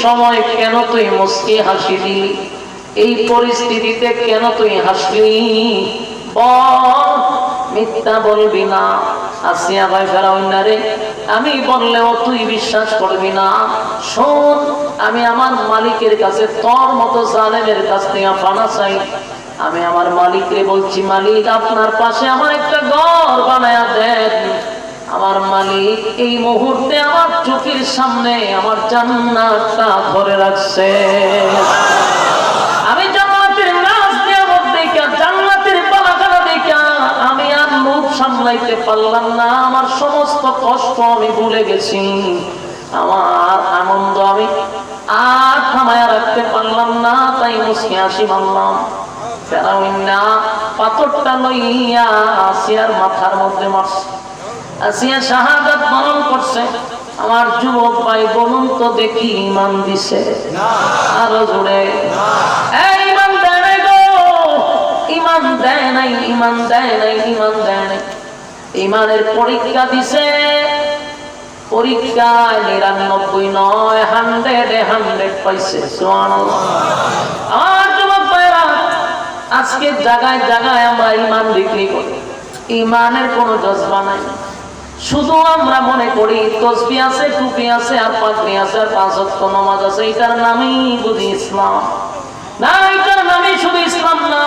সময় কেন তুই মুস্কি হাসি দিলি? এই পরিস্থিতিতে কেন তুই হাসলি? বল, মিথ্যা বলবি না। আসিয়া ভাই ফেরাউন রে, আমি বললেও তুই বিশ্বাস করবি না। শোন, আমি আমার মালিকের কাছে তোর মতো জালেমের কাছ থেকে পানা চাই। আমি আমার মালিকরে বলছি, মালিক আপনার পাশে আমার একটা ঘর বানায়া দেন। আমার মালিক এই মুহূর্তে আমার চোখের সামনে আমার জান্নাতটা ধরে রাখছে। আমি জান্নাতের নাচ নিয়ামত দেখা, জান্নাতের বালাখানা দেখা আমি আর মুখ সামলাইতে পারলাম না। আমার সমস্ত কষ্ট আমি ভুলে গেছি, আমার আনন্দ আমি আর থামায়া রাখতে পারলাম না। তাই মুসকি হাসি মারলাম। ফেরাউন না পাথরটা লইয়া আসিয়ার মাথার মধ্যে মারছে। আসিয়া শাহাদাত বরণ করছে। আমার যুবক ভাই বলুন তো দেখি, ঈমান দিছে? আরো জোরে। ঈমান দেয় নাই গো, ঈমান দেয় নাই, ঈমান দেয় নাই, ঈমান দেয় নাই। ঈমানের পরীক্ষা দিছে। পরীক্ষায় 99 নয়, 100 পাইছে। সুবহানাল্লাহ। আমার যুবক ভাইরা, আজকে জায়গায় জায়গায় আমরা ঈমান বিক্রি করি। ঈমানের কোনো জজবা নাই। শুধু আমরা মনে করি তসবিহ আছে, টুপি আছে, আর পাগড়ি আছে, আর 5 ওয়াক্ত নামাজ আছে, এটার নামই বুঝি ইসলাম। না, এটার নামই শুধু ইসলাম না।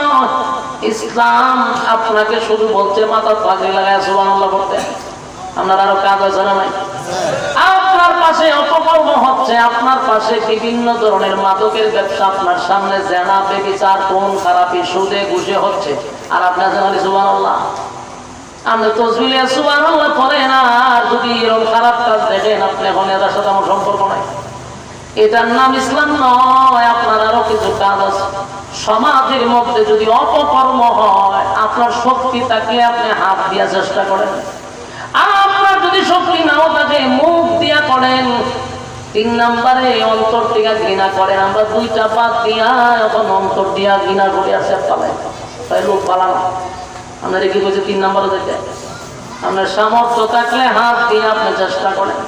ইসলাম আপনাকে শুধু বলছে মাথা পাগড়ি লাগায় সুবহানাল্লাহ বলতে। আপনার আরো কাজ আছে না নাই? আপনার পাশে অপকর্ম হচ্ছে, আপনার পাশে বিভিন্ন ধরনের মাদকের ব্যবসা, আপনার সামনে জেনা, ব্যভিচার, খুন খারাপি, সুদে ঘুষে হচ্ছে, আর আপনার জানালি সুবহানাল্লাহ। আপনি তসবিহ সুবহানাল্লাহ পড়েন, আর যদি এরকম খারাপ কাজ দেখেন আপনি এখন এটার সাথে আমার সম্পর্ক নাই। এটার নাম ইসলাম নয়। আপনার আরো কিছু কাজ আছে। সমাজের মধ্যে যদি অপকর্ম হয়, আপনার শক্তি থাকলে আপনি হাত দিয়া চেষ্টা করেন। আর আপনার যদি শক্তি নাও থাকে, মুখ দিয়া করেন। 3 নম্বরে অন্তর দিয়া ঘৃণা করেন। আমরা 2টা বাদ দিয়া এখন অন্তর দিয়া ঘৃণা করে আছে পালায়, তাই লোক পালানো। আপনারা কি বলছে 3 নম্বরে দেখে? আপনার সামর্থ্য থাকলে হাত দিয়ে আপনি চেষ্টা করেন।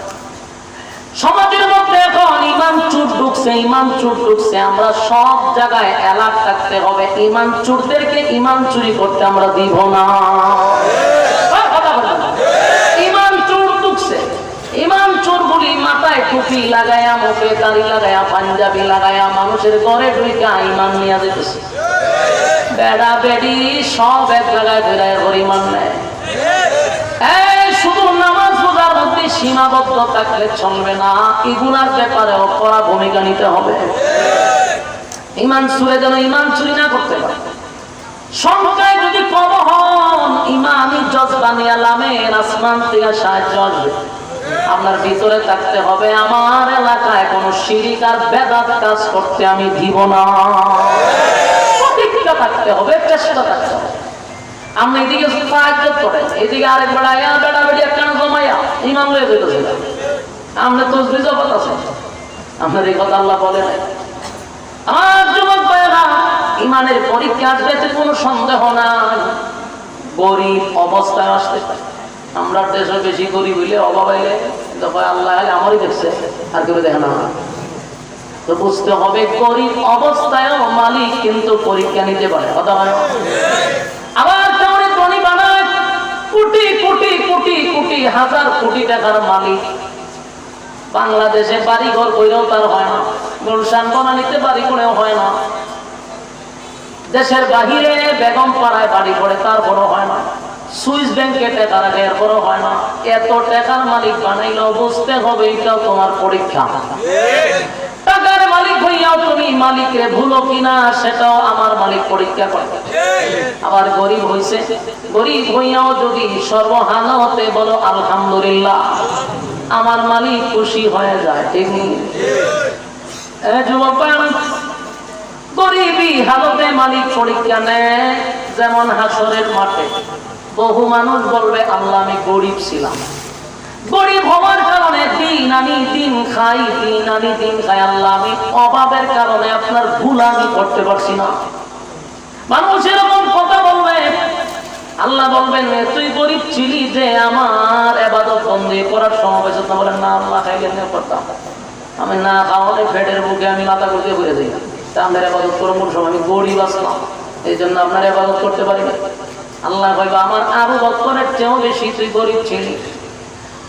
সমাজের মধ্যে এখন ইমান চুর ঢুকছে, ইমান চুর ঢুকছে। আমরা সব জায়গায় অ্যালার্ট থাকতে হবে। ইমান চুরদেরকে ইমান চুরি করতে আমরা দিব না। ইমান চুর ঢুকছে। ইমান চোরগুলি মাথায় টুপি লাগায়া, মুখে দাড়ি লাগায়া, পাঞ্জাবি লাগায়া মানুষের ঘরে ঢুইকা ইমান নিয়ে যেতেছে। বেড়া বেড়ি সব এক জায়গায় ধরে হরিমান নেয়। শুধু নামাজ রোজার মধ্যে সীমাবদ্ধ থাকলে চলবে না। এগুলার ব্যাপারেও কড়া ভূমিকা নিতে হবে। ইমান চুরে যেন ইমান চুরি না করতে পারে। সংখ্যায় যদি কম হন, ইমানি জজবা নিয়ে আলামের আসমান থেকে সাহায্য আসবে। আপনার ভিতরে থাকতে হবে, আমার এলাকায় কোনো শিরিক আর বেদাত কাজ করতে আমি দিব না। থাকতে হবে, চেষ্টা থাকতে হবে। আপনি এদিকে সাহায্য করেন, এদিকে আরেক বেড়াইয়া বেড়া বেড়ি একখান জমাইয়া ইমান লয়ে যেতেছে। আপনি তসবিহ জবাত আছে, আপনার এই কথা আল্লাহ বলে নাই। আমার যুবক ভাইয়েরা, ইমানের পরীক্ষা আসবে, কোনো সন্দেহ নাই। গরিব অবস্থায় আসতে পারে। আমরা দেশে বেশি গরিব হইলে, অভাব হইলে আল্লাহ আমারই দেখছে, আর কেউ দেখে না। তো বুঝতে হবে, গরিব অবস্থায়ও মালিক কিন্তু পরীক্ষা নিতে পারে। আবার তেমনি ধনী বানায়, কোটি কোটি কোটি কোটি হাজার কোটি টাকার মালিক। বাংলাদেশে বাড়ি ঘর করেও তার হয় না, গুলশান বনানীতে বাড়ি করেও হয় না, দেশের বাহিরে বেগম পাড়ায় বাড়ি করে তারপরও হয় না, সুইস ব্যাংকে টাকা রাখে এরপরও হয় না। এত টাকার মালিক বানাইলেও বুঝতে হবে এটাও তোমার পরীক্ষা। টাকার মালিক হইয়াও তুমি মালিকরে ভুলো কিনা সেটাও আমার মালিক পরীক্ষা করে। আবার গরিব হইছে, গরিব হইয়াও যদি সর্বহালতে বলো আলহামদুলিল্লাহ, আমার মালিক খুশি হয়ে যায়। ঠিক নেই? যুবক, গরিবী হালতে মালিক পরীক্ষা নেয়। যেমন হাসরের মাঠে বহু মানুষ বলবে, আল্লাহ আমি গরিব ছিলাম, গরিব হওয়ার কারণে দিন আনি দিন খাই, দিন আনি দিন খাই, আল্লাহ আমি অভাবের কারণে আপনার ভুল আমি করতে পারছি না। মানুষ এরকম কথা বলবে। আল্লাহ বলবেন, তুই গরিব ছিলি যে আমার ইবাদত বন্দী করার সময় পেয়েছ? বলেন না, আল্লাহ খাইলে করতাম। আমি না খাওয়ালে পেটের বুকে আমি মাথা করতে ঘুরে যাই না। আমাদের আবাদত করবো কোন সময়? আমি গরিব আসলাম, এই জন্য আপনার আবাদত করতে পারি না। আল্লাহ ভাইবা আমার আবু বকরের চেয়েও বেশি তুই গরিব ছিলি।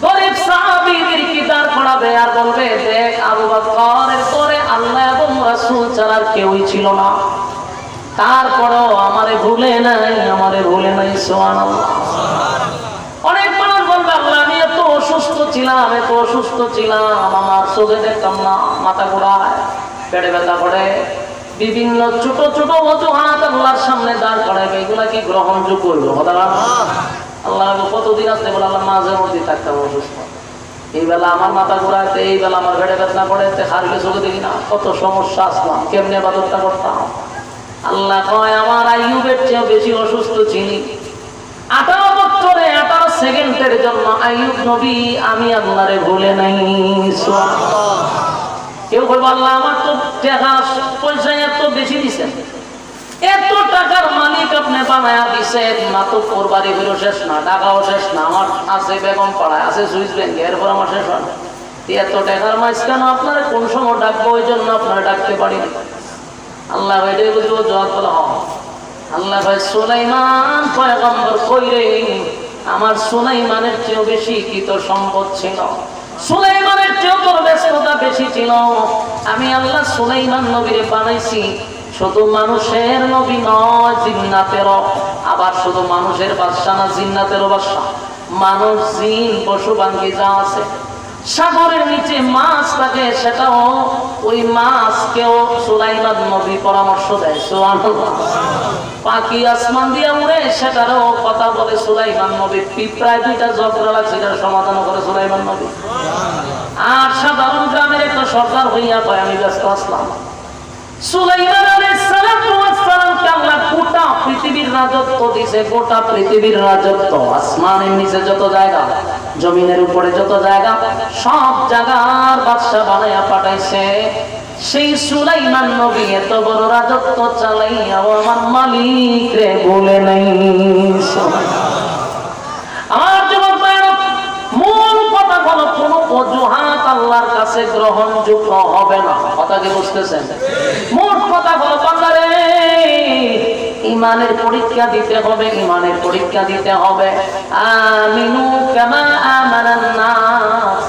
গরিব সাহাবীদের কি দাঁড় করাবে আর বলবে দেখ আবু বকরের পরে আল্লাহ এবং রাসূল ছাড়া কেউই ছিল না, তারপরেও আমারে ভুলে নাই সুবহানাল্লাহ। অনেক মানুষ বলবে আল্লাহ আমি এত অসুস্থ ছিলাম, আমার চোখে দেখতাম না, মাথা ঘোরায়, পেটে ব্যথা করে, বিভিন্ন ছোট ছোট অজুহাত আল্লাহর সামনে দাঁড় করাবে। এগুলা কি গ্রহণযোগ্য হইল? আল্লাহ কতদিন আসতে বলে আল্লাহ মাঝে মধ্যে থাকতাম অসুস্থ, এই বেলা আমার মাথা ঘোরাতে, এই বেলা আমার পেটে ব্যথা করে, হারকে চোখে দেখি না, কত সমস্যা আসলাম, কেমনে ইবাদতটা করতাম। আল্লাহ কয় আমার আইয়ুবের চেয়ে বেশি অসুস্থ ছিলি। 18 বছরে 18 সেকেন্ডের জন্য আইয়ুব নবী আমি আল্লাহরে ভুলে নাই। কেউ বলবো আল্লাহ আমার তো টাকা পয়সা এত বেশি দিচ্ছেন, এত টাকার মালিক আপনি বানায়া দিচ্ছেন, মাত্র কোরবানি হইল শেষ না, টাকাও শেষ না, আমার আছে বেগম পাড়ায়, আছে সুইস ব্যাংকে, এরপর আমার শেষ হয় না। এত টাকার মাছ কেন আপনারা কোন সময় ডাকবো, ওই জন্য আপনারা ডাকতে পারি না। আল্লাহ এটাই বুঝবো জবাব বলা হয়। আল্লাহ ভাই সুলাইমান পয়গম্বর কইরে আমার সুলাইমানের চেয়েও বেশি কি তোর সম্পদ ছিল, সুলাইমানের চেয়েও তোর ব্যস্ততা বেশি ছিল। আমি আল্লাহ সুলাইমান নবীরে বানাইছি শুধু মানুষের নবী নয়, জিন্নাতেরও। আবার শুধু মানুষের বাদশা না, জিন্নাতেরও বাদশা। মানুষ, জিন, পশু পাখি যা আছে, সাগরের নিচে মাছ থাকে, সেটাও ওই মাছকেও সুলাইমান নবী পরামর্শ দেয়। সুবহানাল্লাহ। পাখি আসমান দিয়ে উড়ে, সেটারও কথা বলে সুলাইমান নবী। পিঁপড়ায় 2টা ঝগড়া লাগছে, এটার সমাধান করে সুলাইমান নবী। আর সাধারণ গ্রামের একটা সরকার হইয়া পায় আমি ব্যস্ত আসলাম। সুলাইমান আলাইহিস সালাতু ওয়াস সালামকে আল্লাহ গোটা পৃথিবীর রাজত্ব দিয়েছে, গোটা পৃথিবীর রাজত্ব। আসমানের নিচে যত জায়গা, জমিনের উপরে যত জায়গা, সব জায়গার বাদশা বানায়া পাঠাইছে। সেই সুলাইমান নবী এত বড় রাজত্ব চালাইয়াও আমার মালিক রে বলে নাই। আমার যুবক ভাইরা, মূল কথা হলো কোন অজুহাত আল্লাহর কাছে গ্রহণযোগ্য হবে না। কথা কি বুঝতেছেন? মূল কথা হলো বান্দারে ইমানের পরীক্ষা দিতে হবে, ইমানের পরীক্ষা দিতে হবে। আমিনু কামা আমানান নাস,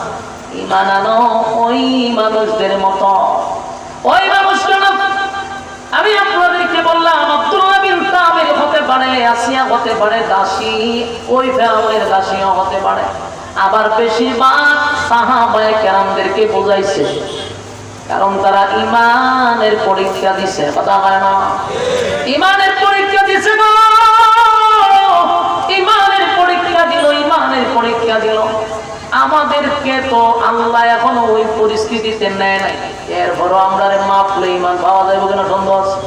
ঈমান আনো ওই মানুষদের মতো। ওই মানুষটা না, আমি আপনাদেরকে বললাম আব্দুল্লাহ বিন তামির হতে পারে, আসিয়া হতে পারে দাসী, ওই ফেরাউনের দাসীও হতে পারে। আবার বেশিরভাগ সাহাবায়ে কেরামদেরকে বোঝাইছে, কারণ তারা ইমানের পরীক্ষা দিছে। কথা হয় না? ইমানের পরীক্ষা দিছে না, ইমানের পরীক্ষা দিল, ইমানের পরীক্ষা দিল। আমাদেরকে তো আল্লাহ এখনো ওই পরিস্থিতিতে নেয় নাই, এরপরও আমরা মাপলে ইমান পাওয়া যাবে কিনা সন্দেহ আছে।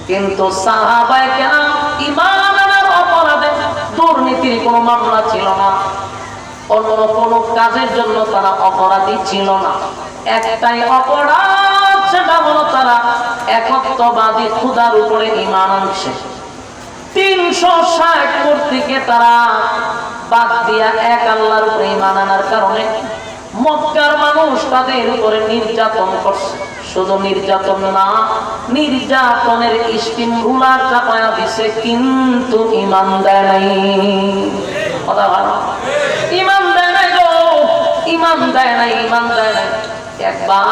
কিন্তু সাহাবায়ে কেরাম ইমান আনার অপরাধে দুর্নীতির কোনো মামলা ছিল না, অন্য কোনো কাজের জন্য তারা অপরাধী ছিল না। একটাই অপরাধ, সেটা হলো তারা একত্ববাদী খোদার উপরে ঈমান আনছে। 360 মূর্তিকে তারা বাদ দিয়া এক আল্লাহর উপরে ঈমান আনার কারণে মক্কার মানুষ তাদের উপরে নির্যাতন করছে। শুধু নির্যাতন না, নির্যাতনের স্টিম রুলার চাপায়া দিছে, কিন্তু ঈমান দেয় নাই। কথা ভালো, ঈমান দেয় নাই গো, ঈমান দেয় নাই, ঈমান দেয় নাই। একবার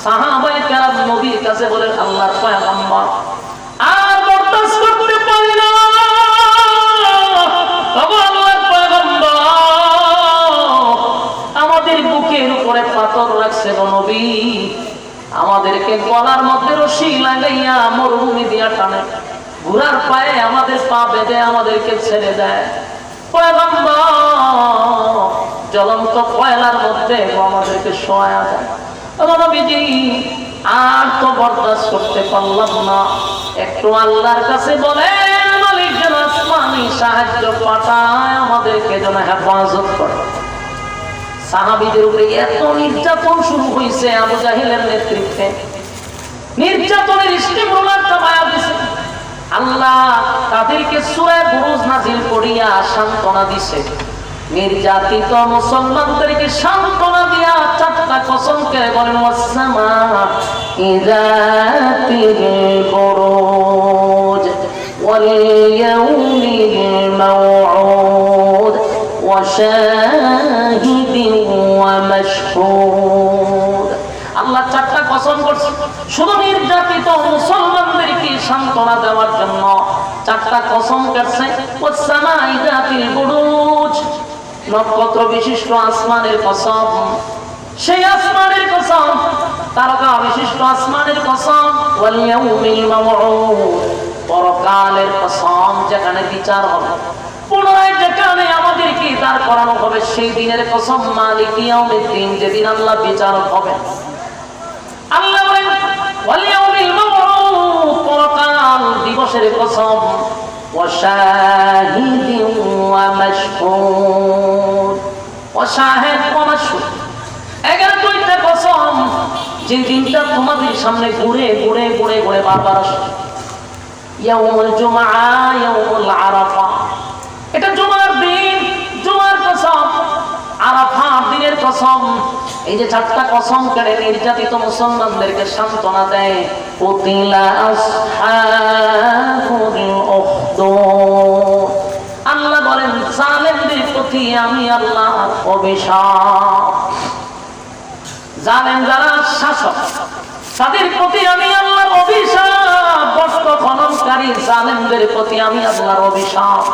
সাহাবায়ে কেরাম নবীর কাছে বলে, আল্লাহর পয়গম্বর আর বরদাস্ত করতে পারি না, আল্লাহর পয়গম্বর আমাদের বুকের উপরে পাথর রাখছে গো নবী, আমাদেরকে গলার মধ্যে রশি লাগাইয়া মরুভূমি দিয়া টানে, ঘোড়ার পায়ে আমাদের পা বেঁধে আমাদেরকে ছেড়ে দেয়। পয়গম্বর জ্বলন্ত কয়লার মধ্যে আমাদেরকে শোয়া দেয়। নবীজি আর তো বরদাস্ত করতে পারলাম না, একটু আল্লাহর কাছে বলেন মালিক যেন আসমানি সাহায্য পাঠায়, আমাদেরকে যেন হেফাজত করে। সাহাবীদের উপরে এত নির্যাতন শুরু হয়েছে আবু জাহিলের নেতৃত্বে, নির্যাতনের স্টিম রোলার চাপায়া দিছে। আল্লাহ তাদেরকে সূরা বুরুজ নাজিল করিয়া সান্ত্বনা দিছে, নির্যাতিত মুসলমানদেরকে সান্ত্বনা দিয়া চারটা কসম করে বলেন ওয়াসসামা ইযাতিল বুরুজ ওয়াল ইয়াউমিল মাউউদ ওয়া শাহিদিন ওয়া মাশহুদ। আল্লাহ চারটা কসম করছে শুধু নির্যাতিত মুসলমানদেরকে সান্ত্বনা দেওয়ার জন্য চারটা কসম করছে ওয়াসসামা ইযাতিল বুরুজ, নক্ষত্র বিশিষ্ট আসমানের কসম, সেই আসমানের কসম, তারকা বিশিষ্ট আসমানের কসম, ওয়াল ইয়াউমিল মাউউদ, পরকালের কসম, যেখানে বিচার হবে, পুনরায় যেখানে আমাদেরকে দাঁড় করানো হবে, সেই দিনের কসম, মালিক ইয়াউমিদ্দিন, যেদিন আল্লাহ বিচারক হবে। আল্লাহ বলেন ওয়াল ইয়াউমিল মাউউদ, পরকাল দিবসের কসম, ওয়া শাহিদিন ওয়া মাশহুদ, ওয়া শাহিদ ওয়া মাশহুদ, 11টা কসম, যে দিনটা তোমাদের সামনে ঘুরে ঘুরে ঘুরে ঘুরে বারবার আসে। ইয়াউমুল জুমআ, ইয়াউমুল আরাফা, এটা জুমার দিন, জুমার কসম, আরাফার দিনের কসম। এই যে চারটা কসম করে নির্যাতিত মুসলমানদেরকে সান্ত্বনা দেয়। কুতিলা আসহাবুল উখদুদ, আল্লাহ বলেন জালেমদের প্রতি আমি আল্লাহ অভিশাপ। জালেম যারা শাসক তাদের প্রতি আমি আল্লাহর অভিশাপ, বস্ত্র খননকারী জালেমদের প্রতি আমি আল্লাহর অভিশাপ।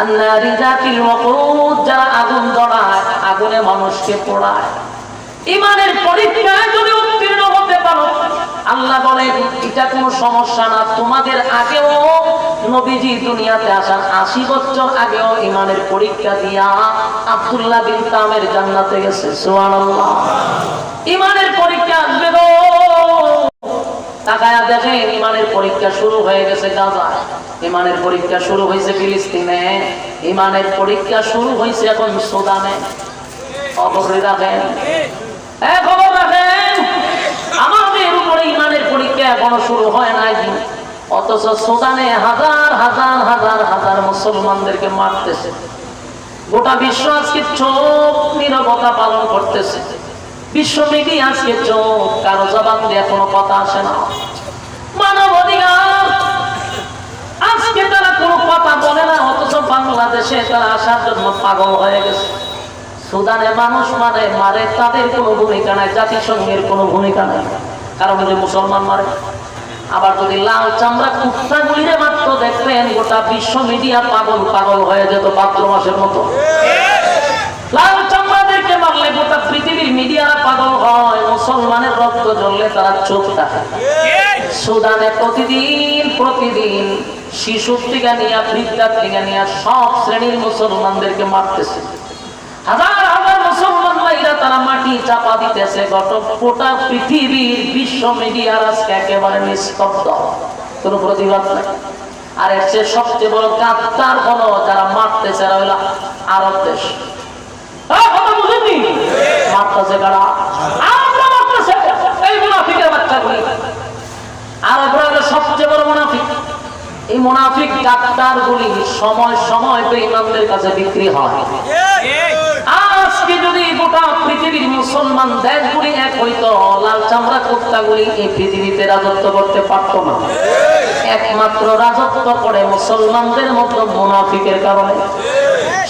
আন্নারি যাতিল ওয়াকুদ, যারা আগুন ধরায়, আগুনে মানুষকে পোড়ায়। ঈমানের পরীক্ষায় যদি উত্তীর্ণ হতে পারো, আল্লাহ বলেন এটা কোনো সমস্যা না। তোমাদের আগেও নবীজি দুনিয়াতে আসার 80 বছর আগেও ঈমানের পরীক্ষা দিয়া আব্দুল্লাহ বিন তামের জান্নাতে গেছে। সুবহানাল্লাহ। ঈমানের পরীক্ষা আসবে গো, তাকায়া দেখেন ঈমানের পরীক্ষা শুরু হয়ে গেছে গাজায়, ঈমানের পরীক্ষা শুরু হয়েছে ফিলিস্তিনে, ঈমানের পরীক্ষা শুরু হয়েছে এখন সুদানে। খবর রাখেন, খবর রাখেন, আমাদের উপরে ঈমানের পরীক্ষা এখনো শুরু হয় নাই, অথচ সুদানে হাজার হাজার হাজার হাজার মুসলমানদেরকে মারতেছে। গোটা বিশ্ব আজকে চোখ নীরবতা পালন করতেছে। বিশ্ব মিডিয়া আজকে চোখ, কারো জবান দিয়ে কোনো কথা আসে না। মানব অধিকার আজকে তারা কোনো কথা বলে না, অথচ বাংলাদেশে তারা আসার জন্য পাগল হয়ে গেছে। সুদানে মানুষ মানে মারে, তাদের কোনো ভূমিকা নাই, জাতিসংঘের কোনো ভূমিকা নাই, কারণ যে মুসলমান মারে। আবার যদি লাল চামড়া কুত্তাগুলিরে মাত্র দেখতেন, গোটা বিশ্ব মিডিয়া পাগল পাগল হয়ে যেত ভাদ্র মাসের মতো। লাল চামড়াদেরকে মারলে গোটা পৃথিবীর মিডিয়ারা পাগল হয়, মুসলমানের রক্ত জ্বললে তারা চোখ থাকে। সুদানে প্রতিদিন শিশুর থেকে নিয়ে বৃদ্ধার থেকে নিয়ে সব শ্রেণীর মুসলমানদেরকে মারতেছে। হাজার হাজার মুসলমান ভাইরা তারা মাটি চাপা দিতেছে। গোটা পৃথিবীর বিশ্ব মিডিয়ার আজকে একেবারে নিস্তব্ধ, কোনো প্রতিবাদ নাই। আর এর চেয়ে সবচেয়ে বড় গাদ্দার হলো যারা মারতেছে, এরা হলো আরব দেশ। মারতেছে কারা? আমরা মারতেছে এই মুনাফিকের বাচ্চাগুলি। আরবরা হলো সবচেয়ে বড় মুনাফিক। এই মুনাফিক গাদ্দার গুলি সময় সময় বেঈমানদের কাছে বিক্রি হয়। আজকে যদি গোটা পৃথিবীর মুসলমান দেশগুলি এক হইতো, লাল চামড়া কুত্তাগুলি এই পৃথিবীতে রাজত্ব করতে পারত না। একমাত্র রাজত্ব করে মুসলমানদের মতো মুনাফিকের কারণে।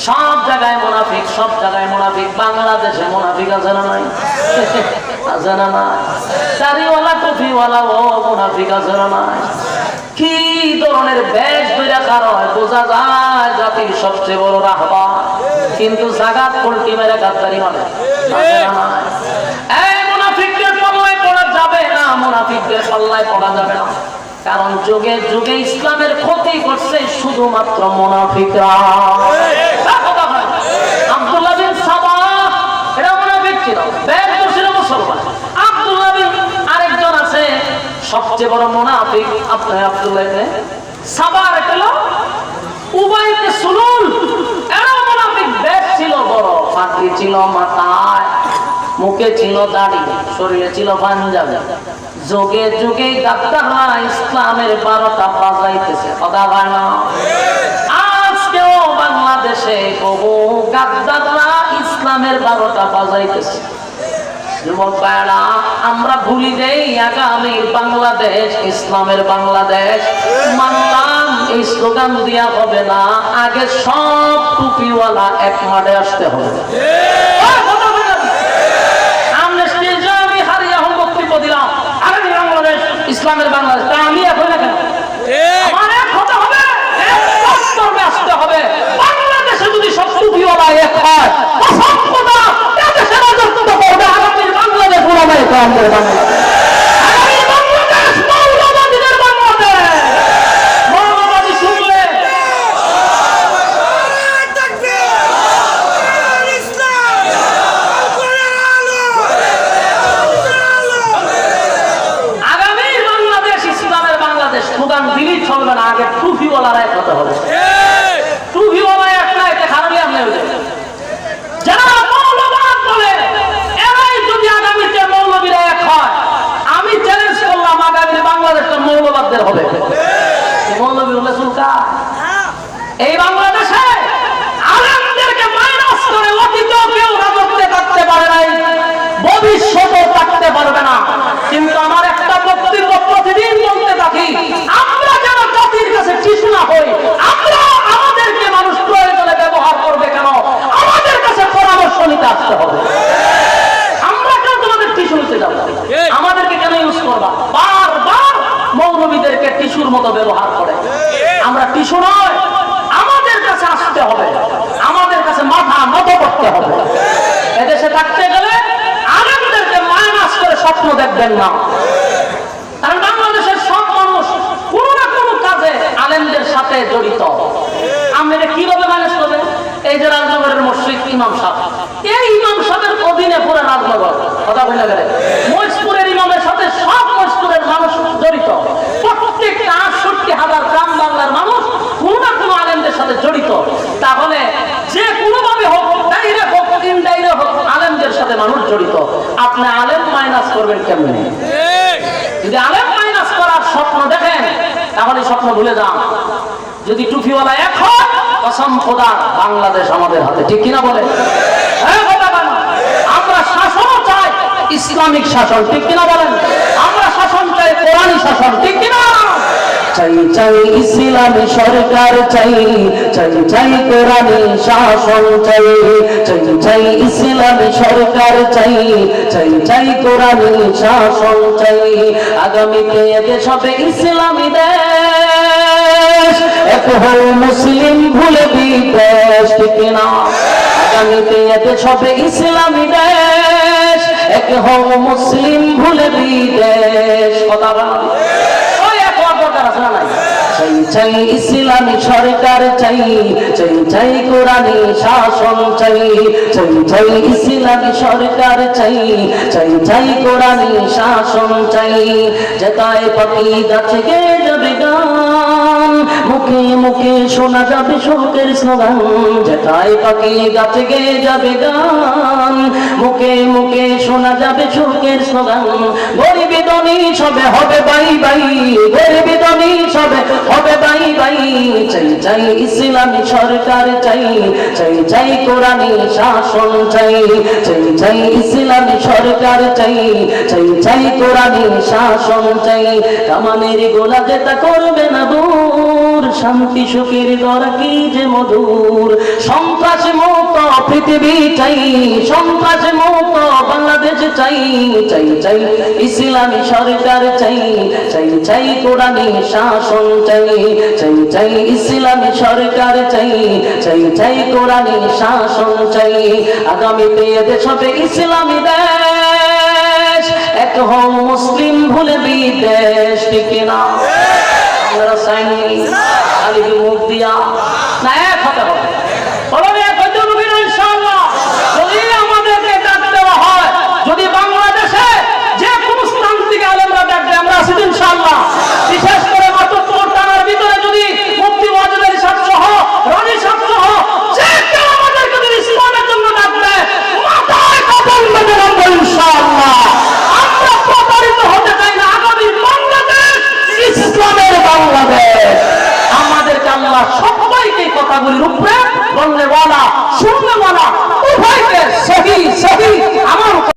সব জায়গায় মুনাফিক, সব জায়গায় মুনাফিক। বাংলাদেশে মুনাফিক আছে না নাই? আছে না নাই? দাড়িওয়ালা টুপিওয়ালা ও মুনাফিক আছে না নাই? কি ধরনের বেশ বইরা কারণ বোঝা যায় জাতির সবচেয়ে বড় রাহবার, কিন্তু জাগাত পল্টি মেরে গাদ্দারি মানে। এই মুনাফিকদের পাল্লায় পড়া যাবে না, মুনাফিকদের পাল্লায় পড়া যাবে না, কারণ যুগে যুগে ইসলামের ক্ষতি করছে শুধুমাত্র মুনাফিকরা। আব্দুল্লাহ বিন সাবা এটা মুনাফিক ছিল, বেশ ছিল মুসলমান। আব্দুল্লাহ বিন আরেকজন আছে সবচেয়ে বড় মুনাফিক, আপনার আব্দুল্লাহ ইবনে সাবা। এটা হলো উবাই ইবনে সুলুল, এরা মুনাফিক। বেশ ছিল বড়, পাগড়ি ছিল মাথায়, মুখে ছিল দাড়ি, শরীরে ছিল পাঞ্জাবি। যুগে যুগে গাদ্দাররা ইসলামের 12টা বাজাইতেছে। কথা হয় না? আজকেও বাংলাদেশে বহু 12টা বাজাইতেছে। যুবক ভাইরা, আমরা ভুলি যাই আগামীর বাংলাদেশ ইসলামের বাংলাদেশ। মানলাম এই স্লোগান দিয়া হবে না, আগে সব টুপিওয়ালা এক মাঠে আসতে হবে। আমি হারিয়ে এখন বক্তব্য দিলাম আগামী বাংলাদেশ ইসলামের বাংলাদেশ, তা আমি এখন না কেন? আমার এক হতে হবে, আসতে হবে। বাংলাদেশে যদি সব টুপিওয়ালা এক হয়, দেশের রাজত্ব করবে আগামীর বাংলাদেশ ওলামায়ে কেরামদের বাংলাদেশ। আগামী বাংলাদেশ মৌলবাদীদের বাংলাদেশ। মৌলবাদী শুনলে আগামীর বাংলাদেশ ইসলামের বাংলাদেশ স্লোগান দিলেই চলবে না, আগে টুপিওয়ালারা এক হতে হবে। টুপিওয়ালা এক না, এটা খারাপই আমি যারা মৌলবাদ বলে এরাই যদি আগামীতে মৌলবীরা এক হয়, আমি চ্যালেঞ্জ করলাম আগামী বাংলাদেশটা মৌলবাদদের হবে। মৌলবী হলে সুলকা এই বাংলাদেশে আলেমদেরকে মাইনাস করে অতীতেও কেউ রাজত্বে থাকতে পারে নাই, ভবিষ্যতেও থাকতে পারবে না। কিন্তু আমার একটা বক্তব্য প্রতিদিন বলতে থাকি, আমরা যেন জাতির কাছে টিস্যু না হই। আমরা আমাদেরকে মানুষ প্রয়োজনে ব্যবহার করবে কেন, আমাদের কাছে পরামর্শ নিতে আসতে হবে। আমরা কেন তোমাদের টিস্যু নিতে যাবো? আমাদেরকে কেন ইউজ করবা? বারবার মৌলবীদেরকে টিস্যুর মতো ব্যবহার করে। আমরা টিস্যু নয়, আমাদের কাছে আসতে হবে, আমাদের কাছে মাথা নত করতে হবে। এদেশে থাকতে গেলে আলেমদেরকে মাইনাস করে স্বপ্ন দেখবেন না, কারণ বাংলাদেশের সব মানুষ কোনো না কোনো কাজে আলেমদের সাথে জড়িত। আমরা কিভাবে মাইনাস করবেন? এই যে রাজনগরের মসজিদ ইমাম সাহেব, এই ইমাম সাহেবের অধীনে পুরো রাজনগর, কথা বলে গেলে মহিষপুরের ইমামের সাথে সব মহিষপুরের মানুষ জড়িত। প্রত্যেকটা 68,000 গ্রাম বাংলার মানুষ কোনো না কোনো আলেমদের সাথে জড়িত। তাহলে যে কোনোভাবে হোক, ডাইরেক্ট হোক ইনডাইরেক্ট হোক, আলেমদের সাথে মানুষ জড়িত। আপনি আলেম মাইনাস করবেন কেমনে? যদি আলেম মাইনাস করার স্বপ্ন দেখেন, তাহলে স্বপ্ন ভুলে যান। যদি টুপিওয়ালা এক হয়, কসম খোদা বাংলাদেশ আমাদের হাতে, ঠিক কিনা বলে? আমরা শাসন চাই, ইসলামিক শাসন, ঠিক কিনা বলেন? আমরা শাসন চাই, কোরআনী শাসন, ঠিক কিনা? চাই চাই ইসলামী সরকার চাই, চাই চাই কোরআনী শাসন চাই, চাই চাই ইসলামী সরকার চাই, চাই চাই কোরআনী শাসন চাই। আগামীতে এদেশ হবে ইসলামী দেশ, এক হও মুসলিম ভুলে বিদেশ, ঠিক না? আগামীতে এদেশ হবে ইসলামী দেশ, এক হও মুসলিম ভুলে বিদেশ। কথা বলা চাই চাই ইসলামী সরকার চাই, চাই চাই কোরআনী শাসন চাই, চাই চাই ইসলামী সরকার চাই, চাই চাই কোরআনী শাসন চাই। যেতায় পাখি গাছে গেয়ে যাবে গান, মুখে মুখে শোনা যাবে শোকের স্লোগান। যেতায় পাখি গাছে গেয়ে যাবে গান, মুখে মুখে শোনা যাবে শোকের স্লোগান। গরিবি ধনী সবে হবে বাই বাই, গরিবি ধনী সবে হবে বাই বাই। চাই চাই ইসলামী সরকার চাই, চাই চাই কোরআনী শাসন চাই, চাই চাই ইসলামী সরকার চাই, চাই চাই কোরআনী শাসন চাই। কামানের গোলা যেটা করবে না দূর, শান্তি সুখের দরা কি যে মধুর। সন্ত্রাস মুক্ত পৃথিবী চাই, সন্ত্রাস মুক্ত বাংলাদেশ চাই, চাই চাই ইসলামী সরকার চাই, চাই চাই কোরআনী শাসন চাই, চাই চাই ইসলামী সরকার চাই, চাই চাই কোরআনী শাসন চাই। আগামীতে এদেশ হবে ইসলামী দেশ, এক হও মুসলিম ভুলে বিদেশ, ঠিক না? আমরা চাইনি খালি মুখ দিয়া না, এক হতে হবে। যদি আমাদেরকে ডাক দেওয়া হয়, যদি বাংলাদেশে যে কোন স্থান থেকে আলেমরা ডাক দেয়, আমরা আছি ইনশাআল্লাহ। বিশেষ করে মাতব্বর থানার ভিতরে যদি মুফতি ওয়াজেদের সাহেব সহ, রানী সাহেব সহ যে কেউ আমাদেরকে যদি ইসলামের জন্য ডাক দেয়, মাথায় কদম বেঁধে রাখবো ইনশাআল্লাহ। আমরা প্রতারিত হতে চাই না। আগামী বাংলাদেশ ইসলামের বাংলাদেশ। আমাদেরকে আল্লাহ সবাইকে কথাগুলির উপরে বললে ওয়ালা শুনলে ওয়ালা উভয়কে সহি হাদিসে